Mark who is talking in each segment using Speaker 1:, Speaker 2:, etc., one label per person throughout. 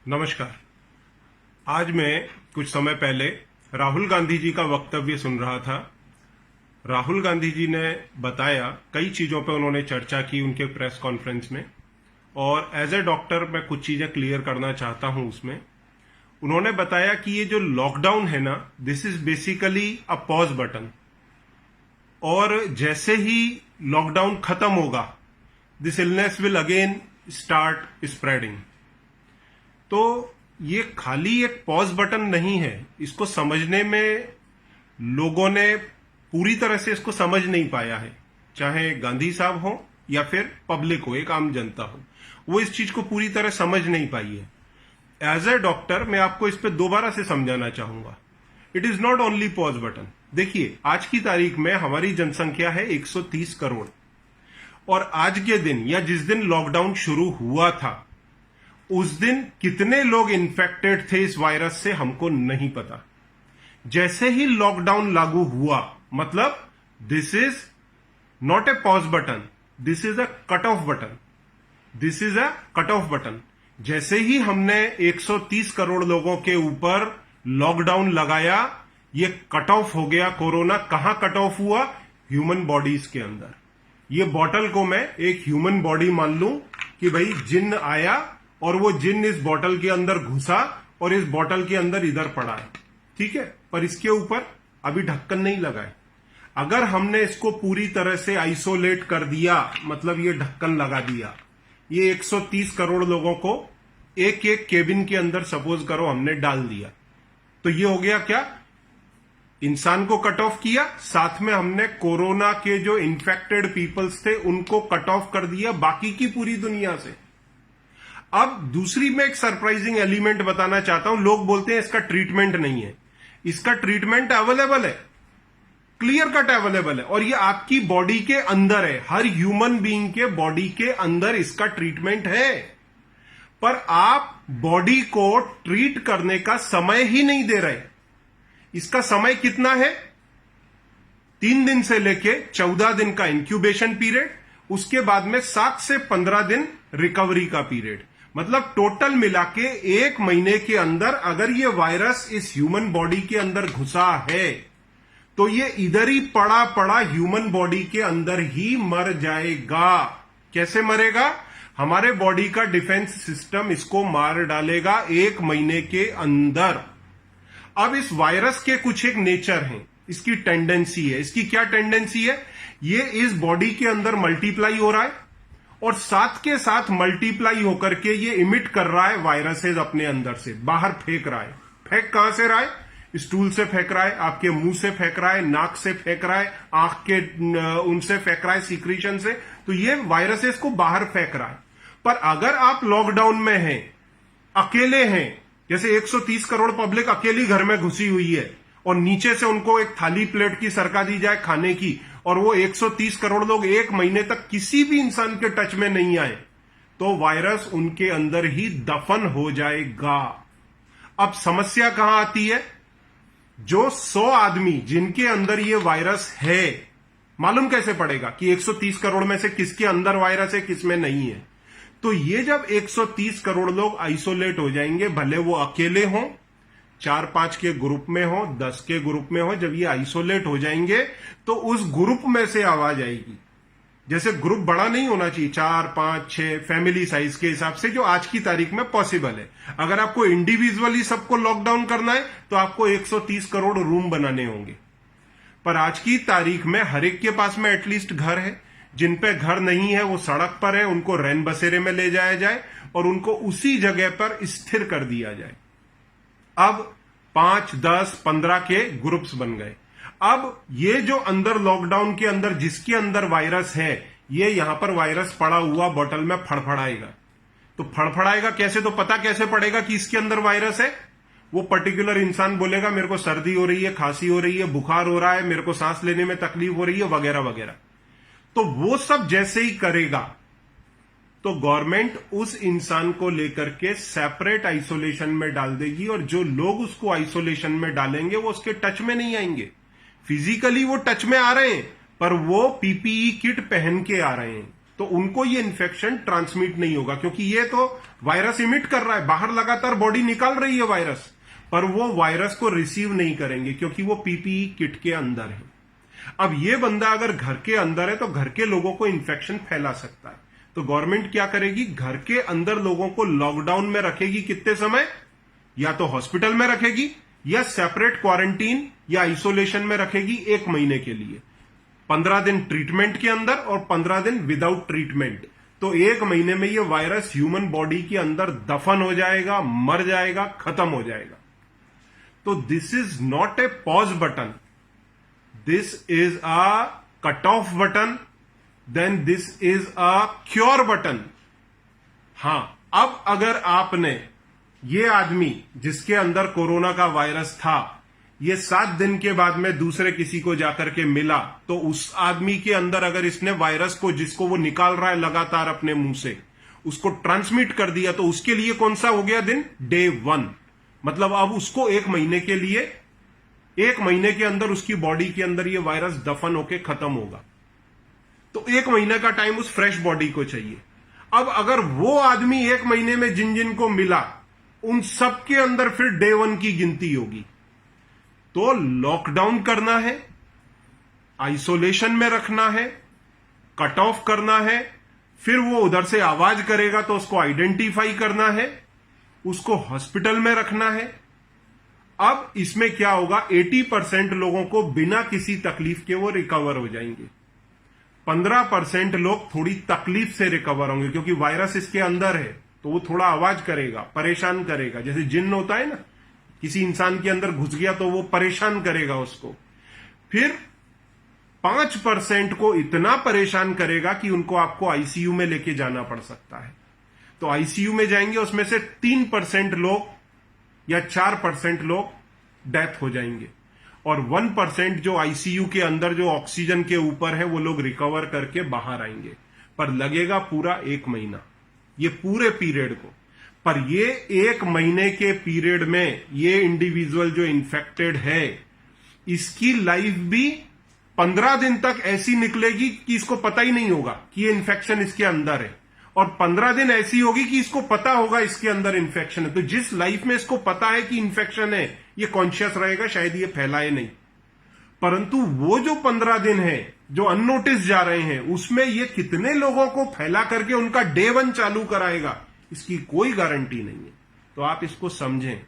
Speaker 1: नमस्कार। आज मैं कुछ समय पहले राहुल गांधी जी का वक्तव्य सुन रहा था। राहुल गांधी जी ने बताया, कई चीजों पे उन्होंने चर्चा की उनके प्रेस कॉन्फ्रेंस में, और एज ए डॉक्टर मैं कुछ चीजें क्लियर करना चाहता हूं उसमें। उन्होंने बताया कि ये जो लॉकडाउन है ना, this is basically a pause button, और जैसे ही लॉकडाउन खत्म होगा this illness will again start spreading. तो ये खाली एक पॉज बटन नहीं है, इसको समझने में लोगों ने पूरी तरह से इसको समझ नहीं पाया है, चाहे गांधी साहब हो या फिर पब्लिक हो, एक आम जनता हो, वो इस चीज को पूरी तरह समझ नहीं पाई है। एज ए डॉक्टर मैं आपको इस पे दोबारा से समझाना चाहूंगा। It is not only pause button. देखिए, आज की तारीख में हमारी जनसंख्या है 130 करोड़, और आज के दिन या जिस दिन लॉकडाउन शुरू हुआ था उस दिन कितने लोग इन्फेक्टेड थे इस वायरस से हमको नहीं पता। जैसे ही लॉकडाउन लागू हुआ, मतलब this is not a pause button, this is a cut off button, this is a cut off button. जैसे ही हमने 130 करोड़ लोगों के ऊपर लॉकडाउन लगाया, ये कट ऑफ हो गया। कोरोना कहां कट ऑफ हुआ? ह्यूमन बॉडीज के अंदर। ये बॉटल को मैं एक ह्यूमन बॉडी मान लूं कि भाई जिन्न आया और वो जिन्न इस बॉटल के अंदर घुसा और इस बॉटल के अंदर इधर पड़ा है, ठीक है, पर इसके ऊपर अभी ढक्कन नहीं लगा है। अगर हमने इसको पूरी तरह से आइसोलेट कर दिया, मतलब ये ढक्कन लगा दिया, ये 130 करोड़ लोगों को एक एक केबिन के अंदर सपोज करो हमने डाल दिया, तो ये हो गया क्या? इंसान को कट ऑफ किया, साथ में हमने कोरोना के जो इन्फेक्टेड पीपल्स थे उनको कट ऑफ कर दिया बाकी की पूरी दुनिया से। अब दूसरी मैं एक सरप्राइजिंग एलिमेंट बताना चाहता हूं। लोग बोलते हैं इसका ट्रीटमेंट नहीं है। इसका ट्रीटमेंट अवेलेबल है, क्लियर कट अवेलेबल है, और ये आपकी बॉडी के अंदर है। हर ह्यूमन बीइंग के बॉडी के अंदर इसका ट्रीटमेंट है, पर आप बॉडी को ट्रीट करने का समय ही नहीं दे रहे। इसका समय कितना है? 3 दिन से लेके 14 दिन का इंक्यूबेशन पीरियड, उसके बाद में 7 से 15 दिन रिकवरी का पीरियड। मतलब टोटल मिला के 1 महीने के अंदर अगर ये वायरस इस ह्यूमन बॉडी के अंदर घुसा है तो ये इधर ही पड़ा पड़ा ह्यूमन बॉडी के अंदर ही मर जाएगा। कैसे मरेगा? हमारे बॉडी का डिफेंस सिस्टम इसको मार डालेगा 1 महीने के अंदर। अब इस वायरस के कुछ एक नेचर हैं, इसकी टेंडेंसी है। इसकी क्या टेंडेंसी है? ये इस बॉडी के अंदर मल्टीप्लाई हो रहा है और साथ के साथ मल्टीप्लाई होकर के ये इमिट कर रहा है वायरसेस, अपने अंदर से बाहर फेंक रहा है। फेंक कहां से रहा है? स्टूल से फेंक रहा है, आपके मुंह से फेंक रहा है, नाक से फेंक रहा है, आंख के उनसे फेंक रहा है, सीक्रेशन से। तो ये वायरसेस को बाहर फेंक रहा है। पर अगर आप लॉकडाउन में हैं, अकेले हैं, जैसे 130 करोड़ पब्लिक अकेली घर में घुसी हुई है और नीचे से उनको एक थाली प्लेट की सरका दी जाए खाने की, और वो 130 करोड़ लोग 1 महीने तक किसी भी इंसान के टच में नहीं आए, तो वायरस उनके अंदर ही दफन हो जाएगा। अब समस्या कहां आती है? जो 100 आदमी जिनके अंदर ये वायरस है, मालूम कैसे पड़ेगा कि 130 करोड़ में से किसके अंदर वायरस है, किसमें नहीं है? तो ये जब 130 करोड़ लोग आइसोलेट हो जाएंगे, भले वो अकेले हों, 4-5 के ग्रुप में हो, 10 के ग्रुप में हो, जब ये आइसोलेट हो जाएंगे तो उस ग्रुप में से आवाज आएगी। जैसे ग्रुप बड़ा नहीं होना चाहिए, 4, 5, 6 फैमिली साइज के हिसाब से, जो आज की तारीख में पॉसिबल है। अगर आपको इंडिविजुअली सबको लॉकडाउन करना है तो आपको 130 करोड़ रूम बनाने होंगे। पर आज की तारीख में हर एक के पास में एटलीस्ट घर है। जिन पे घर नहीं है वो सड़क पर है, उनको रैन बसेरे में ले जाया जाए और उनको उसी जगह पर स्थिर कर दिया जाए। अब 5, 10, 15 के ग्रुप्स बन गए। अब ये जो अंदर लॉकडाउन के अंदर जिसके अंदर वायरस है, ये यहां पर वायरस पड़ा हुआ बॉटल में फड़फड़ाएगा। तो फड़फड़ाएगा कैसे? तो पता कैसे पड़ेगा कि इसके अंदर वायरस है? वो पर्टिकुलर इंसान बोलेगा मेरे को सर्दी हो रही है, खांसी हो रही है, बुखार हो रहा है, मेरे को सांस लेने में तकलीफ हो रही है, वगैरह वगैरह। तो वो सब जैसे ही करेगा तो गवर्नमेंट उस इंसान को लेकर के सेपरेट आइसोलेशन में डाल देगी, और जो लोग उसको आइसोलेशन में डालेंगे वो उसके टच में नहीं आएंगे। फिजिकली वो टच में आ रहे हैं, पर वो पीपीई किट पहन के आ रहे हैं। तो उनको ये इन्फेक्शन ट्रांसमिट नहीं होगा, क्योंकि ये तो वायरस इमिट कर रहा है, बाहर लगातार बॉडी निकाल रही है वायरस, पर वो वायरस को रिसीव नहीं करेंगे क्योंकि वो पीपीई किट के अंदर है। अब ये बंदा अगर घर के अंदर है तो घर के लोगों को इन्फेक्शन फैला सकता है। तो गवर्नमेंट क्या करेगी, घर के अंदर लोगों को लॉकडाउन में रखेगी। कितने समय? या तो हॉस्पिटल में रखेगी या सेपरेट क्वारंटीन या आइसोलेशन में रखेगी 1 महीने के लिए। 15 दिन ट्रीटमेंट के अंदर और 15 दिन विदाउट ट्रीटमेंट। तो 1 महीने में ये वायरस ह्यूमन बॉडी के अंदर दफन हो जाएगा, मर जाएगा, खत्म हो जाएगा। तो this is not a pause button, this is a cut off button, then this is a cure button. हां, अब अगर आपने ये आदमी जिसके अंदर कोरोना का वायरस था, ये 7 दिन के बाद में दूसरे किसी को जाकर के मिला, तो उस आदमी के अंदर अगर इसने वायरस को, जिसको वो निकाल रहा है लगातार अपने मुंह से, उसको ट्रांसमिट कर दिया, तो उसके लिए कौन सा हो गया दिन? डे 1। मतलब अब उसको 1 महीने के लिए, 1 महीने के अंदर उसकी बॉडी के अंदर ये वायरस दफन होके खत्म होगा। तो 1 महीने का टाइम उस फ्रेश बॉडी को चाहिए। अब अगर वो आदमी 1 महीने में जिन जिन को मिला, उन सबके अंदर फिर डे 1 की गिनती होगी। तो लॉकडाउन करना है, आइसोलेशन में रखना है, कट ऑफ करना है, फिर वो उधर से आवाज करेगा तो उसको आइडेंटिफाई करना है, उसको हॉस्पिटल में रखना है। अब इसमें क्या होगा, 80% लोगों को बिना किसी तकलीफ के वो रिकवर हो जाएंगे। 15% लोग थोड़ी तकलीफ से रिकवर होंगे, क्योंकि वायरस इसके अंदर है तो वो थोड़ा आवाज करेगा, परेशान करेगा। जैसे जिन्न होता है ना, किसी इंसान के अंदर घुस गया तो वो परेशान करेगा उसको। फिर 5% को इतना परेशान करेगा कि उनको आपको आईसीयू में लेके जाना पड़ सकता है। तो आईसीयू में जाएंगे, उसमें से 3% लोग या 4% लोग डेथ हो जाएंगे, और 1% जो आईसीयू के अंदर जो ऑक्सीजन के ऊपर है वो लोग रिकवर करके बाहर आएंगे। पर लगेगा पूरा 1 महीना, ये पूरे पीरियड को। पर ये 1 महीने के पीरियड में ये इंडिविजुअल जो इन्फेक्टेड है, इसकी लाइफ भी 15 दिन तक ऐसी निकलेगी कि इसको पता ही नहीं होगा कि ये इन्फेक्शन इसके अंदर है, और 15 दिन ऐसी होगी कि इसको पता होगा इसके अंदर इन्फेक्शन है। तो जिस लाइफ में इसको पता है कि इन्फेक्शन है, ये कॉन्शियस रहेगा, शायद ये फैलाए नहीं। परंतु वो जो 15 दिन है जो अननोटिस जा रहे हैं, उसमें ये कितने लोगों को फैला करके उनका डे 1 चालू कराएगा, इसकी कोई गारंटी नहीं है। तो आप इसको समझें।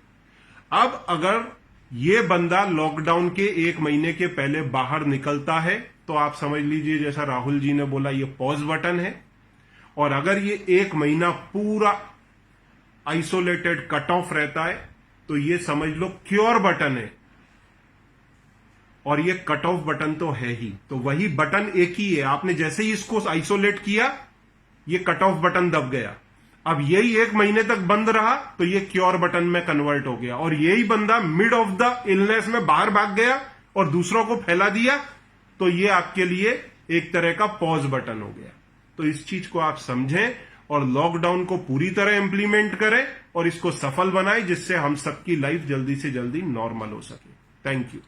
Speaker 1: अब अगर ये बंदा लॉकडाउन के 1 महीने के पहले बाहर निकलता है, तो आप समझ लीजिए जैसा राहुल जी ने बोला, ये पॉज बटन है। और अगर ये 1 महीना पूरा आइसोलेटेड कट ऑफ रहता है, तो ये समझ लो क्योर बटन है। और ये कट ऑफ बटन तो है ही, तो वही बटन एक ही है। आपने जैसे ही इसको आइसोलेट किया, ये कट ऑफ बटन दब गया। अब यही 1 महीने तक बंद रहा तो ये क्योर बटन में कन्वर्ट हो गया, और यही बंदा मिड ऑफ द इलनेस में बाहर भाग गया और दूसरों को फैला दिया, तो ये आपके लिए एक तरह का पॉज बटन हो गया। तो इस चीज को आप समझें और लॉकडाउन को पूरी तरह इंप्लीमेंट करें और इसको सफल बनाएं, जिससे हम सबकी लाइफ जल्दी से जल्दी नॉर्मल हो सके। Thank you.